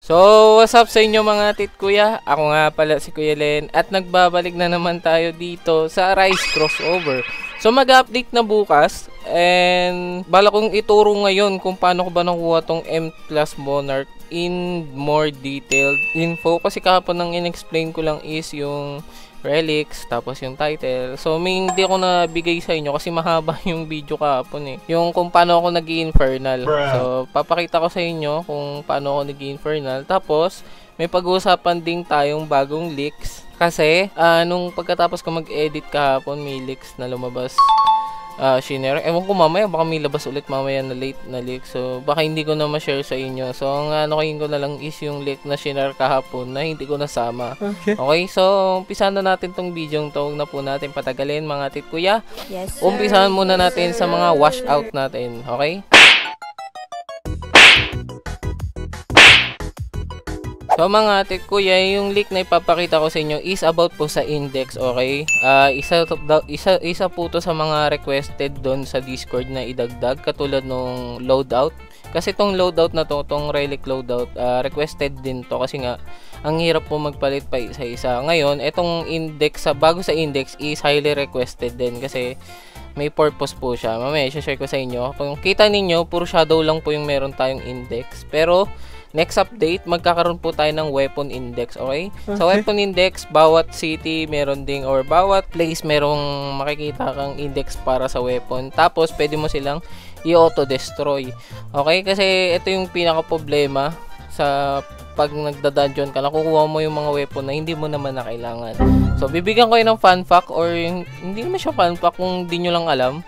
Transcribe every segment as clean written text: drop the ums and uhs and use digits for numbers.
So, what's up sa inyo mga tit kuya? Ako nga pala si Kuya Len at nagbabalik na naman tayo dito sa Rise Crossover. So, mag-update na bukas and bala kong ituro ngayon kung paano ko ba nakuha tong M+ Monarch in more detailed info. Kasi kahapon nang in-explain ko lang is yung relics, tapos yung title. So, hindi ako nabigay sa inyo kasi mahaba yung video kahapon eh. Yung kung paano ako nag-infernal. So, papakita ko sa inyo kung paano ako nag-infernal. Tapos, may pag-uusapan din tayong bagong leaks. Kasi, nung pagkatapos ko mag-edit kahapon, may leaks na lumabas. Shinare. Ewan ko mamaya, baka may labas ulit mamaya na late na leak. So, baka hindi ko na ma-share sa inyo. So, ang ko na lang is yung leak na shinare kahapon na hindi ko nasama. Okay, so, umpisahan na natin tong video to. Huwag na po natin patagalin mga tit kuya. Yes, sir. Umpisahan muna natin sa mga wash out natin. Okay? So mga tit kuya, yung leak na ipapakita ko sa inyo is about po sa index, okay? Isa po to sa mga requested doon sa Discord na idagdag, katulad nung loadout. Kasi tong loadout na to, tong relic loadout, requested din to kasi nga ang hirap po magpalit pa isa-isa. Ngayon, etong index, bago sa index is highly requested din kasi may purpose po siya. Mamaya i-share ko sa inyo. Kung kita ninyo, puro shadow lang po yung meron tayong index. Pero next update, magkakaroon po tayo ng weapon index, okay? Sa weapon index, bawat city meron ding, or bawat place merong makikita kang index para sa weapon. Tapos, pwede mo silang i-auto-destroy. Okay? Kasi ito yung pinaka-problema sa pag nagda-dungeon ka, nakukuha mo yung mga weapon na hindi mo naman na kailangan. So, bibigyan ko kayo ng fun fact, or hindi naman siya fun fact kung di nyo lang alam.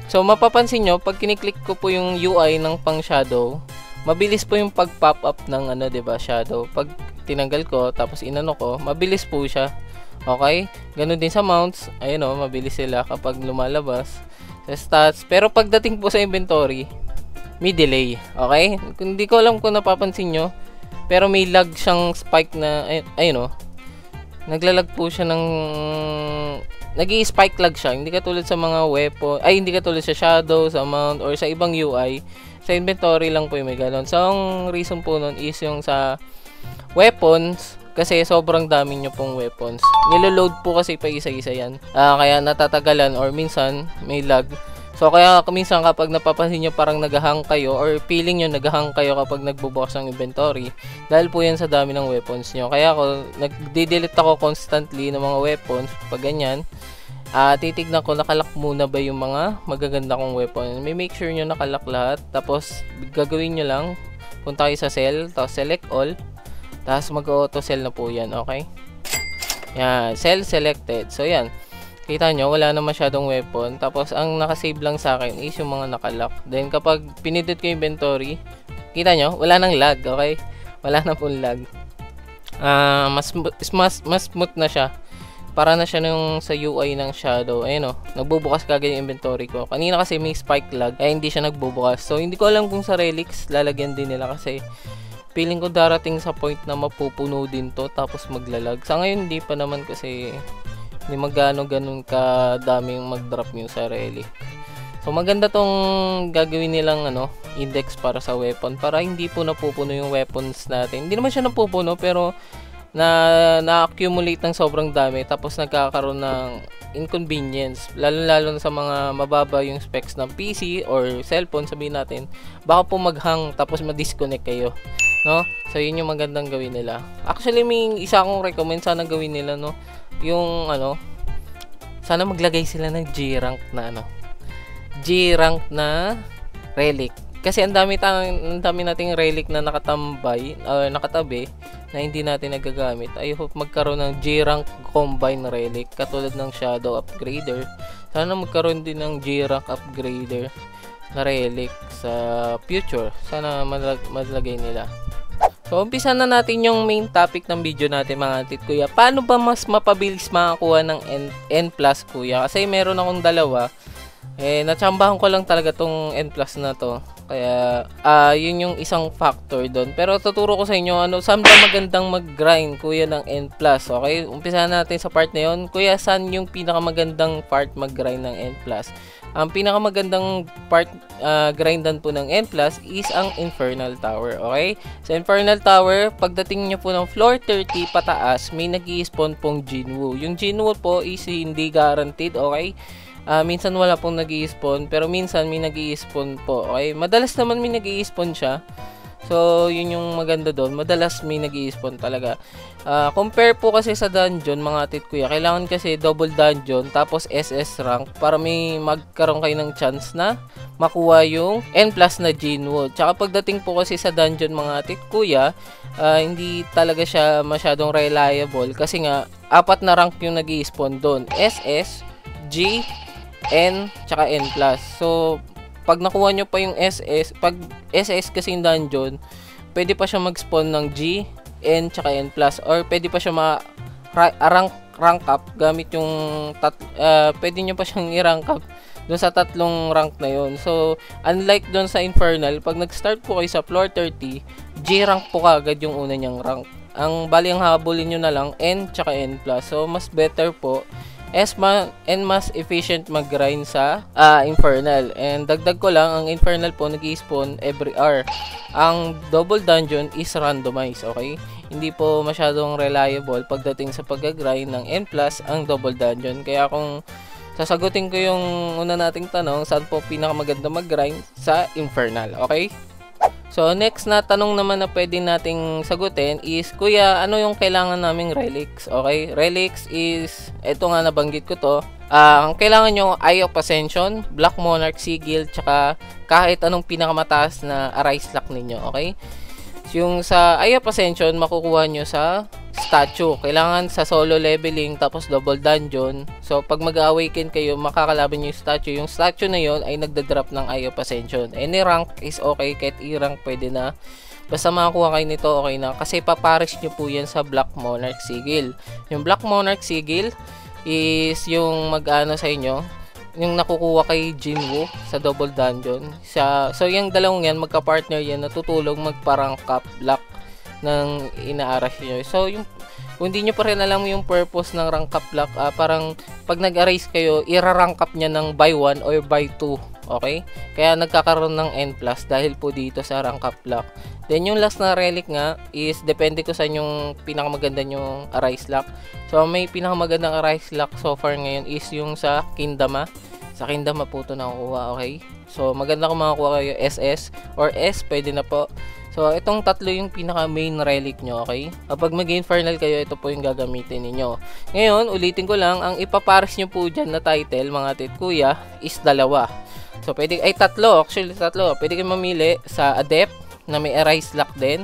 So, mapapansin nyo, pag kiniklik ko po yung UI ng pang shadow, mabilis po yung pag-pop up ng diba, shadow. Pag tinanggal ko, tapos inano ko, mabilis po siya. Okay? Ganun din sa mounts. Ayun o, mabilis sila kapag lumalabas. Sa stats. Pero pagdating po sa inventory, may delay. Okay? Hindi ko alam kung napapansin nyo, pero may lag siyang spike na, ayun o. Naglalag po siya ng nag-i-spike lag siya. Hindi katulad sa mga weapon, hindi katulad sa shadow, sa mount, or sa ibang UI. Sa inventory lang po yung may ganon. So, ang reason po nun is yung sa weapons, kasi sobrang dami nyo pong weapons. Niloload po kasi pa isa-isa yan. Kaya natatagalan or minsan may lag. So, kaya minsan kapag napapansin nyo parang naghahang kayo or feeling nyo naghahang kayo kapag nagbubukas ng inventory, dahil po yan sa dami ng weapons nyo. Kaya ako, nagde-delete ako constantly ng mga weapons pag ganyan. Titignan ko nakalak muna ba yung mga magaganda kong weapon. May make sure nyo nakalak lahat. Tapos gagawin nyo lang, punta kayo sa cell, tapos select all, tapos mag-auto cell na po yan. Okay, yan, cell selected. So yan, kita nyo wala na masyadong weapon. Tapos ang nakasave lang sa akin is yung mga nakalak. Then kapag pinindot ko yung inventory, kita nyo wala nang lag. Okay, wala na pong lag. Mas smooth na siya. Para na siya nung sa UI ng shadow. Ayun o, nagbubukas kagad yung inventory ko. Kanina kasi may spike lag, kaya hindi siya nagbubukas. So, hindi ko alam kung sa relics lalagyan din nila kasi feeling ko darating sa point na mapupuno din to tapos maglalag. Sa ngayon, hindi pa naman kasi hindi magano-ganon kadaming mag-drop yung sa relic. So, maganda tong gagawin nilang index para sa weapon para hindi po napupuno yung weapons natin. Hindi naman siya napupuno pero na-accumulate ng sobrang dami tapos nagkakaroon ng inconvenience lalo na sa mga mababa yung specs ng PC or cellphone, sabihin natin baka po maghang tapos ma-disconnect kayo, no? So yun yung magandang gawin nila. Actually may isa akong recommend sana gawin nila, no, yung sana maglagay sila ng G-rank na G-rank na relic. Kasi ang dami nating relic na nakatambay or nakatabi na hindi natin nagagamit. I hope magkaroon ng G-rank combine relic katulad ng shadow upgrader. Sana magkaroon din ng G-rank upgrader na relic sa future. Sana malagay nila. So, umpisa na natin yung main topic ng video natin mga tit kuya. Paano ba mas mapabilis makakuha ng N+ kuya? Kasi meron akong dalawa. Natsambahan ko lang talaga tong N+ na to. Kaya, yun yung isang factor doon. Pero tuturo ko sa inyo, saan ba magandang mag-grind, kuya, ng N+. Okay? Umpisahan natin sa part na yun. Kuya, saan yung pinakamagandang part mag-grind ng N+? Ang pinakamagandang part grindan po ng N+ is ang Infernal Tower. Okay? Sa Infernal Tower, pagdating nyo po ng floor 30 pataas, may nag-i-spawn pong Jinwoo. Yung Jinwoo po is hindi guaranteed. Okay? Minsan wala pong nag-i-spawn, pero minsan may nag-i-spawn po. Okay? Madalas naman may nag-i-spawn siya. So, yun yung maganda doon. Madalas may nag-i-spawn talaga. Compare po kasi sa dungeon, mga tit kuya. Kailangan kasi double dungeon, tapos SS rank, para may magkaroon kayo ng chance na makuha yung N+ na Jinwoo. Tsaka pagdating po kasi sa dungeon, mga tit kuya, hindi talaga siya masyadong reliable. Kasi nga, 4 na rank yung nag-i-spawn doon. SS, G, N, tsaka N+. So, pag nakuha nyo pa yung SS, pag SS kasi yung dungeon, pwede pa siya mag-spawn ng G, N, tsaka N+. Or pwede pa siya rank up gamit yung pwede nyo pa siyang i-rank up dun sa 3 rank na yon. So, unlike dun sa Infernal, pag nag-start po kayo sa floor 30, G rank po kagad yung una niyang rank. Ang bali ang habulin nyo na lang, N, tsaka N+. So, mas better po and mas efficient mag-grind sa Infernal. And dagdag ko lang, ang Infernal po nag-i-spawn every hour. Ang double dungeon is randomized, okay? Hindi po masyadong reliable pagdating sa pag-grind ng N+ ang double dungeon. Kaya kung sasagutin ko yung una nating tanong, saan po pinakamaganda mag-grind? Sa Infernal, okay? So, next na tanong naman na pwede nating sagutin is, kuya, ano yung kailangan naming relics? Okay? Relics is, eto nga nabanggit ko to. Ang kailangan nyo, Eye of Ascension, Black Monarch Sigil, tsaka kahit anong pinakamataas na Arise Lock ninyo. Okay? Yung sa Eye of Ascension, makukuha nyo sa statue. Kailangan sa solo leveling, tapos double dungeon. So, pag mag-awaken kayo, makakalaban nyo yung statue. Yung statue na yon ay nagda-drop ng Eye of Ascension. Any rank is okay, kahit i-rank pwede na. Basta makakuha kayo nito, okay na. Kasi papares nyo po yan sa Black Monarch Sigil. Yung Black Monarch Sigil is yung mag-ano sa inyo, yung nakukuha kay Jinwoo sa double dungeon. So, yung dalawang yan, magka-partner yan, natutulong magparang cap block ng inaaras nyo. So, kung hindi nyo pa rin alam yung purpose ng rank up block, parang pag nag-arise kayo, ira-rank up nya ng by 1 or by 2. Okay? Kaya nagkakaroon ng N+ dahil po dito sa rank up block. Then, yung last na relic nga is, depende ko sa inyong pinakamaganda yung arise lock. So, may pinakamagandang arise lock so far ngayon is yung sa Kindama. Sa Kindama po ito nakukuha, okay? So, maganda kung makakuha kayo SS or S, pwede na po. So, itong tatlo yung pinaka main relic nyo, okay? Kapag mag-infernal kayo, ito po yung gagamitin ninyo. Ngayon, ulitin ko lang, ang ipapares nyo po dyan na title, mga tit kuya, is 2. So, tatlo, actually tatlo. Pwede kayo mamili sa Adept, na may Arise Lock din.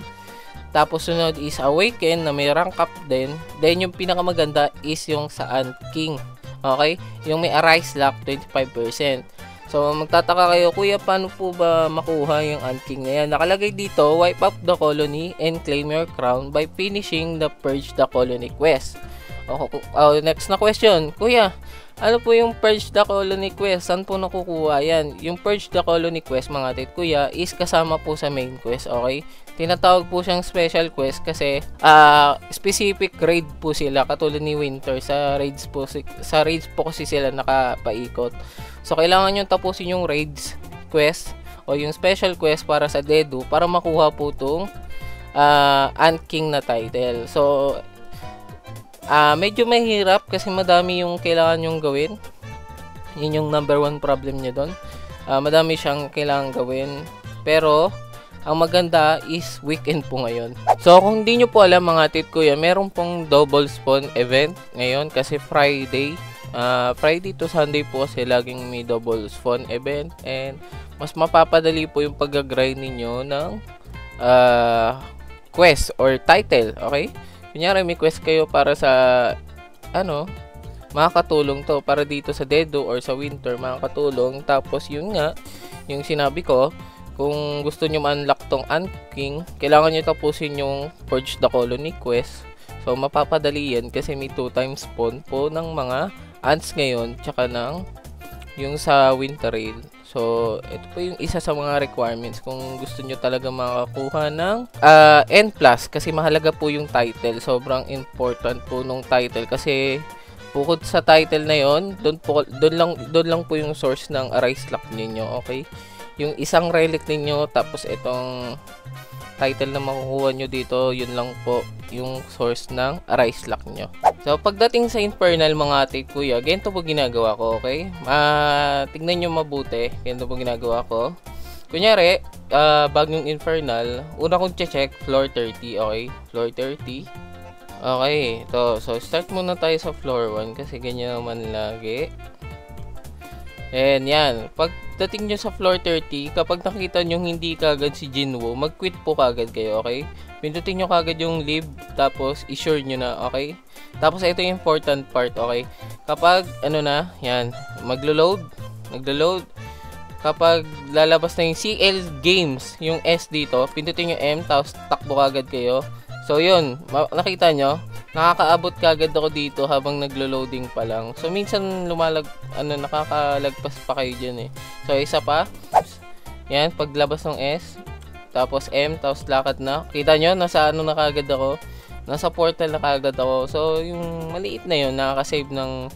Tapos, sunod is Awaken, na may rank up din. Then, yung pinakamaganda is yung sa Ant King. Okay? Yung may Arise Lock, 25%. So, magtataka kayo, kuya, paano po ba makuha yung Ant King na yan? Nakalagay dito, wipe up the colony and claim your crown by finishing the Purge the Colony quest. Next na question, kuya, ano po yung Purge the Colony quest? Saan po nakukuha yan? Yung Purge the Colony quest, mga tit kuya, is kasama po sa main quest, okay? Tinatawag po siyang special quest kasi specific raid po sila, katulad ni Winter. Sa raids po kasi sila nakapaikot. So, kailangan nyo tapusin yung raids quest o yung special quest para sa Dedu para makuha po itong Ant King na title. So, medyo mahirap kasi madami yung kailangan nyong gawin. Yun yung number 1 problem nyo doon. Madami siyang kailangan gawin. Pero, ang maganda is weekend po ngayon. So, kung hindi nyo po alam, mga tit kuya, meron pong double spawn event ngayon kasi Friday. Friday to Sunday po kasi laging may double spawn event. And mas mapapadali po yung pag-grind ninyo ng quest or title. Okay? Kunyari, may quest kayo para sa makakatulong to para dito sa Dedo or sa Winter, makakatulong. Tapos yun nga, yung sinabi ko, kung gusto nyo ma-unlock tong Ant King, kailangan nyo tapusin yung Purge the Colony quest. So, mapapadali yan kasi may 2 times spawn po ng mga ants ngayon, tsaka ng yung sa Winter Rail. So, ito po yung isa sa mga requirements kung gusto nyo talaga makakuha ng N+, kasi mahalaga po yung title. Sobrang important po nung title kasi bukod sa title na yon, doon lang po yung source ng Arise Lock ninyo, okay? Yung isang relic ninyo, tapos itong title na makukuha nyo dito, yun lang po yung source ng Arise Lock nyo. So, pagdating sa Infernal mga ate kuya, ganito po ginagawa ko, okay? Tignan nyo mabuti, ganito po ginagawa ko. Kunyari, bagong Infernal, una kong check, floor 30, okay? Floor 30. Okay, ito. So, start muna tayo sa floor 1 kasi ganyan naman lagi. And yan, pagdating nyo sa floor 30, kapag nakita nyo hindi kagad si Jinwoo, mag-quit po kagad kayo, okay? Pindutin nyo kagad yung leave, tapos i-sure nyo na, okay? Tapos ito yung important part, okay? Kapag, yan, maglo-load, kapag lalabas na yung CL Games, yung S dito, pindutin nyo M, tapos takbo kagad kayo. So, yun, nakita nyo, nakakaabot kagad ako dito habang naglo-loading pa lang. So, minsan nakakalagpas pa kayo dyan eh. So, isa pa. Yan, paglabas ng S. Tapos M, tapos lakad na. Kita nyo, nasa na kagad ako. Nasa portal na kagad ako. So, yung maliit na yun, nakaka-save ng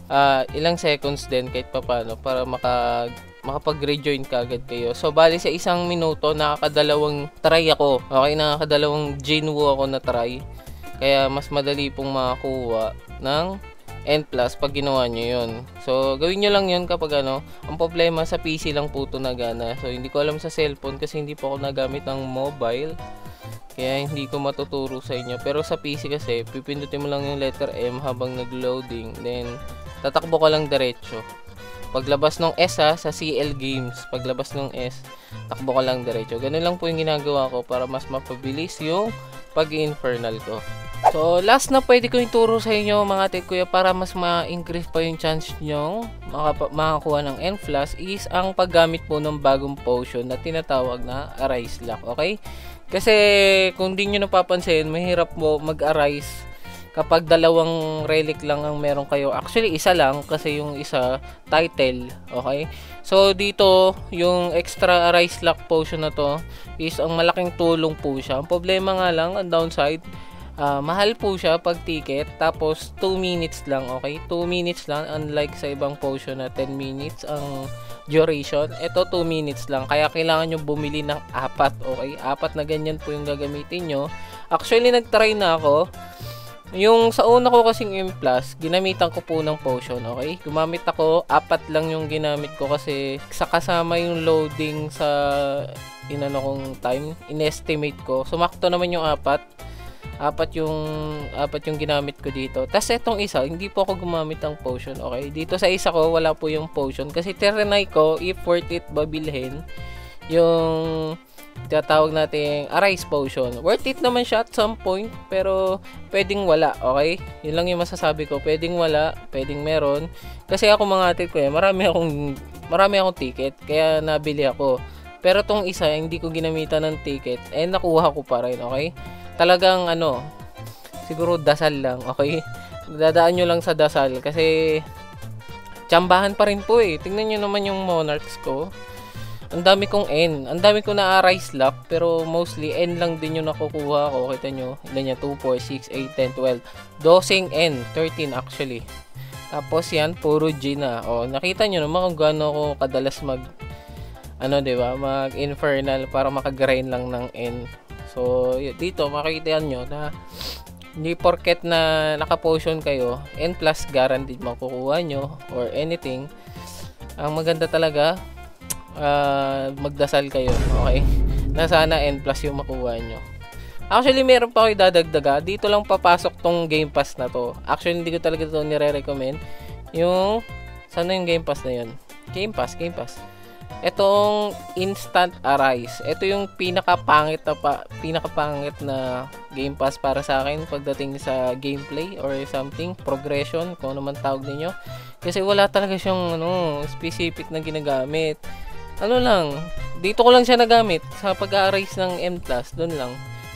ilang seconds din kahit papano para makapag-rejoin kagad kayo. So, bali sa isang minuto, nakakadalawang try ako. Okay, nakakadalawang Jinwoo ako na try. Kaya mas madali pong makakuha ng N+ pag ginawa nyo yun. So, gawin nyo lang yun kapag ang problema sa PC lang po ito nagana. So, hindi ko alam sa cellphone kasi hindi po ako nagamit ng mobile. Kaya hindi ko matuturo sa inyo. Pero sa PC kasi, pipindutin mo lang yung letter M habang nag-loading. Then, tatakbo ka lang diretso. Paglabas ng S sa CL Games, paglabas ng S, takbo ka lang diretso. Ganun lang po yung ginagawa ko para mas mapabilis yung pag-infernal ko. So, last na pwede ko ituro sa inyo mga ate kuya para mas ma-increase pa yung chance nyo makakuha ng N+ is ang paggamit po ng bagong potion na tinatawag na Arise Lock, okay? Kasi kung di nyo napapansin, mahirap mo mag-arise kapag dalawang relic lang ang meron kayo. Actually, isa lang kasi yung isa title, okay? So, dito, yung extra Arise Lock potion na to is ang malaking tulong po siya. Ang problema nga lang, ang downside, mahal po siya pag ticket. Tapos, 2 minutes lang, okay? 2 minutes lang, unlike sa ibang potion na 10 minutes ang duration. Ito, 2 minutes lang. Kaya kailangan nyo bumili ng 4, okay? 4 na ganyan po yung gagamitin nyo. Actually, nagtry na ako. Yung sa una ko kasing M+, ginamitan ko po ng potion, okay? Gumamit ako, 4 lang yung ginamit ko kasi sa kasama yung loading sa kong time, inestimate ko. Sumakto naman yung 4 yung ginamit ko dito. Tapos etong isa, hindi po ako gumamit ng potion, okay? Dito sa isa ko, wala po yung potion kasi tinry ko if worth it babilhin yung tinatawag natin Arise Potion. Worth it naman siya at some point, pero pwedeng wala, okay? Yun lang yung masasabi ko. Pwedeng wala, pwedeng meron. Kasi ako mga ate ko marami akong ticket, kaya nabili ako. Pero tong isa, hindi ko ginamitan ng ticket, nakuha ko pa rin, okay? Talagang siguro dasal lang, okay? Dadaan nyo lang sa dasal, kasi tsambahan pa rin po eh. Tingnan nyo naman yung Monarchs ko. Ang dami kong N. Ang dami ko na Arise Lock, pero mostly N lang din yung nakukuha ko. Kita nyo, ilan yan? 2, 4, 6, 8, 10, 12. Dosing N. 13 actually. Tapos yan, puro G na. O, nakita nyo naman kung gaano ako kadalas diba? Mag-infernal para makagrind lang ng N. So, dito, makikita nyo na hindi porket na naka-potion kayo, N+ guaranteed makukuha nyo or anything. Ang maganda talaga, magdasal kayo, okay? Na sana N+ yung makuha nyo. Actually, meron pa ako idadagdaga. Dito lang papasok tong Game Pass na to. Actually, hindi ko talaga ito nire-recommend. Yung, sana yung Game Pass na yun? Game Pass. Itong Instant Arise. Ito yung pinakapangit na Game Pass para sa akin pagdating sa gameplay or something, progression, kung ano man tawag ninyo. Kasi wala talaga siyang specific na ginagamit. Dito ko lang siya nagamit sa pag-a-arise ng M+, doon lang.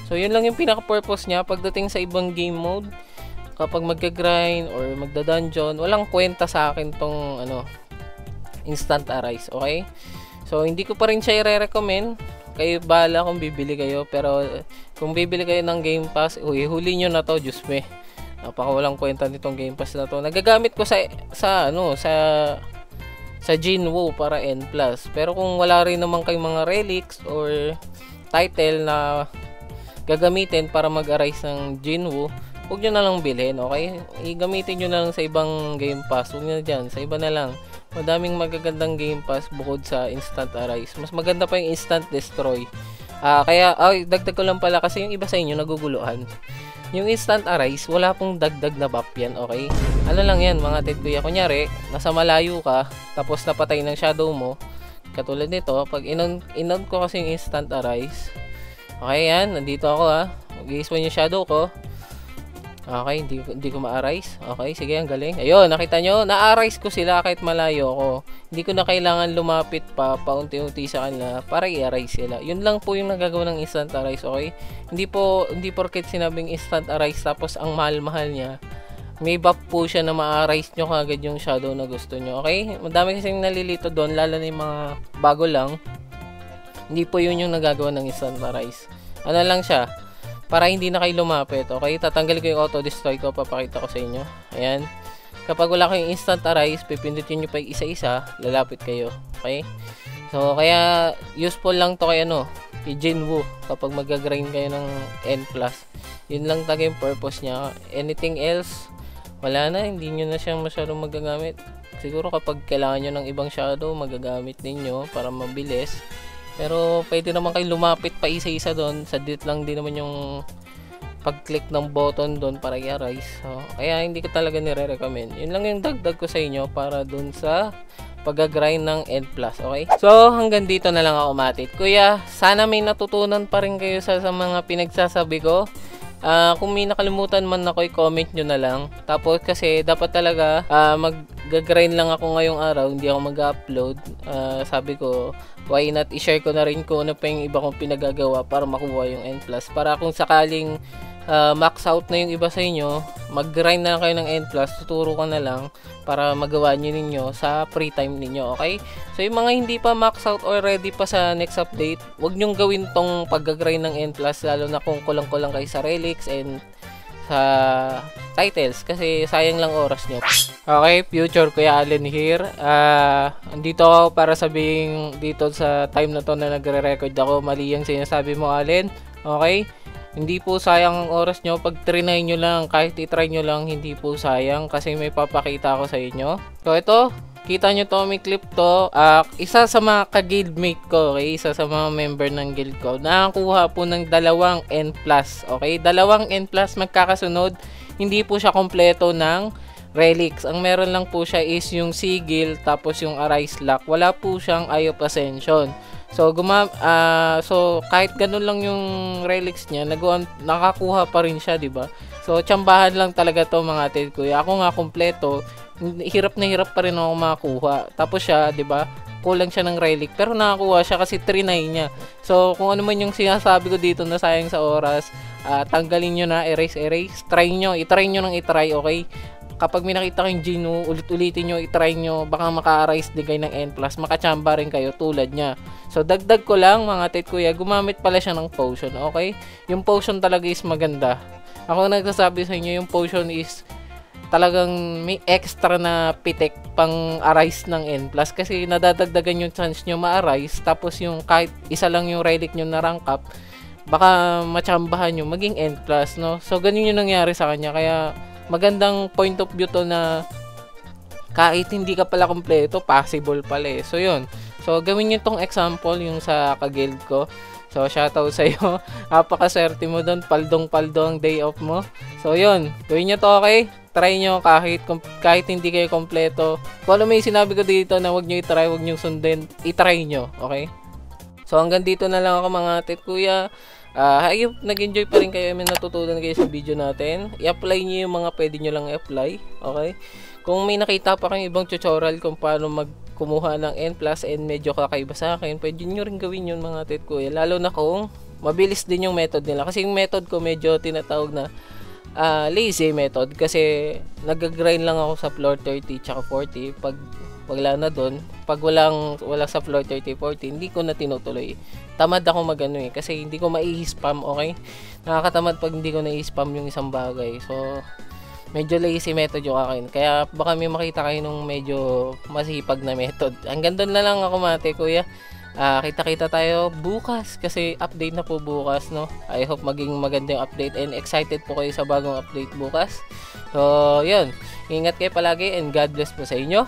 So, yun lang yung pinaka-purpose niya pagdating sa ibang game mode. Kapag magka-grind or magda-dungeon, walang kwenta sa akin tong Instant Arise, okay? So, So, hindi ko pa rin siya i-recommend. Kayo bahala kung bibili kayo. Pero, kung bibili kayo ng Game Pass, huli nyo na to, Diyos me. Napakawalang kwenta nitong Game Pass na to. Nagagamit ko sa Jinwoo para N+. Pero kung wala rin naman kayong mga relics or title na gagamitin para mag-arise ng Jinwoo, huwag nyo na lang bilhin, okay? Gamitin nyo na lang sa ibang Game Pass. Huwag nyo dyan, sa iba na lang. Madaming magagandang Game Pass bukod sa Instant Arise. Mas maganda pa yung Instant Destroy. Dagdag ko lang pala kasi yung iba sa inyo naguguluhan. Yung Instant Arise, wala pong dagdag na buff yan, okay? Ano lang yan, mga ted kuya. Kunyari, nasa malayo ka, tapos napatay ng shadow mo. Katulad nito, pag inon ko kasi yung Instant Arise. Okay, yan. Nandito ako ha. Mag-i-spawn yung shadow ko. Okay, hindi ko ma-arise. Okay, sige, ang galing. Ayun, nakita nyo, na-arise ko sila kahit malayo ako. Hindi ko na kailangan lumapit pa paunti-unti sa kanila para i-arise sila. Yun lang po yung nagagawa ng Instant Arise, okay? Hindi porket sinabing Instant Arise tapos ang mahal-mahal niya. May buff po siya na ma-arise nyo kagad yung shadow na gusto nyo, okay? Madami kasing nalilito doon, lalo na yung mga bago lang. Hindi po yun yung nagagawa ng Instant Arise. Ano lang siya? Para hindi na kayo lumapit, okay? Tatanggal ko yung auto-destroy ko, papakita ko sa inyo. Ayan. Kapag wala kayong Instant Arise, pipindutin nyo pa yung isa-isa, lalapit kayo, okay? So, kaya useful lang to kay kay Jinwoo kapag mag-grind kayo ng N+. Yun lang talaga yung purpose niya. Anything else, wala na, hindi nyo na siyang masyadong magagamit. Siguro kapag kailangan nyo ng ibang shadow, magagamit ninyo para mabilis. Pero pwede naman kayo lumapit pa isa-isa doon. Sa dit lang din naman yung pag-click ng button doon para i-arise. So, kaya hindi ko talaga nire-recommend. Yun lang yung dagdag ko sa inyo para doon sa pag-grind ng N+, okay? So, hanggang dito na lang ako, matit. Kuya, sana may natutunan pa rin kayo sa mga pinagsasabi ko. Kung may nakalimutan man ako, i-comment nyo na lang. Tapos kasi dapat talaga mag-grind lang ako ngayong araw, hindi ako mag-upload. Sabi ko, why not i-share ko na rin kung ano pa yung iba kong pinagagawa para makuha yung N+. Para kung sakaling max out na yung iba sa inyo, mag-grind na lang kayo ng N+, tuturo ko na lang para magawa nyo ninyo sa free time ninyo, okay? So yung mga hindi pa max out or ready pa sa next update, wag nyong gawin tong pag-grind ng N+, lalo na kung kulang-kulang kayo sa relics and sa titles kasi sayang lang oras nyo. Okay, future Kuya Allen here. Andito ako para sabihin dito sa time na to na nagre-record ako, mali yung sinasabi mo, Allen. Okay? Hindi po sayang ang oras nyo. Pag trinay nyo lang, kahit itry nyo lang, hindi po sayang kasi may papakita ako sa inyo. So ito, kita nyo to, may clip to. Isa sa mga ka-guildmate ko, okay? Isa sa mga member ng guild ko, nakakuha po ng 2 N+, okay? 2 N+ magkakasunod. Hindi po siya kompleto ng relics. Ang meron lang po siya is yung sigil, tapos yung arise lock. Wala po siyang Eye of Ascension. So, so kahit ganun lang yung relics niya, nakakuha pa rin siya, 'di ba? So, tsambahan lang talaga 'to, mga ted kuya. Ako nga kompleto, hirap na hirap pa rin ako makakuha. Tapos siya, 'di ba? Kulang siya ng relic, pero nakakuha siya kasi trinay niya. So, kung ano man yung sinasabi ko dito na sayang sa oras, tanggalin niyo na, erase. Try niyo, i-try niyo nang i-try, okay? Kapag may nakita kayong Jinwoo, ulit-ulitin nyo, i-try nyo, baka maka-arise din kayo ng N+, makachamba rin kayo tulad nya. So, dagdag ko lang, mga ted kuya, gumamit pala siya ng potion, okay? Yung potion talaga is maganda. Ako nagsasabi sa inyo, yung potion is talagang may extra na pitik pang arise ng N+, kasi nadadagdagan yung chance nyo ma-arise, tapos yung kahit isa lang yung relic nyo na rank up, baka machambahan nyo, maging N+, no? So, ganun yung nangyari sa kanya, kaya magandang point of view to na kahit hindi ka pala kompleto, possible pala eh. So yun. So gawin nyo tong example yung sa ka-guild ko. So shoutout sa iyo. Napakaswerte mo doon, paldong-paldo ang day off mo. So yun, gawin nyo to, okay? Try nyo kahit hindi kayo kompleto. Kung ano may sinabi ko dito na wag nyo i-try, wag nyo sundin, i-try nyo, okay? So hanggang dito na lang ako, mga ted kuya. Ayun, nag-enjoy pa rin kayo, may natutunan kayo sa video natin. I-apply nyo yung mga pwede nyo lang i-apply, okay? Kung may nakita pa kayong ibang tutorial kung paano magkumuha ng N+ and medyo kakaiba sa akin, pwede nyo rin gawin yun, mga ted kuya. Lalo na kung mabilis din yung method nila. Kasi yung method ko medyo tinatawag na lazy method. Kasi nag-grind lang ako sa floor 30 tsaka 40. Pag wala na doon. Pag wala sa floor 30-40, hindi ko na tinutuloy. Tamad ako magano kasi hindi ko mai-spam, okay? Nakakatamad pag hindi ko na-spam yung isang bagay. So, medyo lazy method yung akin. Kaya baka may makita kayo nung medyo masipag na method. Hanggang doon na lang ako, mate, kuya. Kita-kita tayo bukas kasi update na po bukas, no? I hope maging maganda yung update and excited po kayo sa bagong update bukas. So, yun. Ingat kayo palagi and God bless po sa inyo.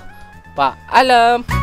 Paalam!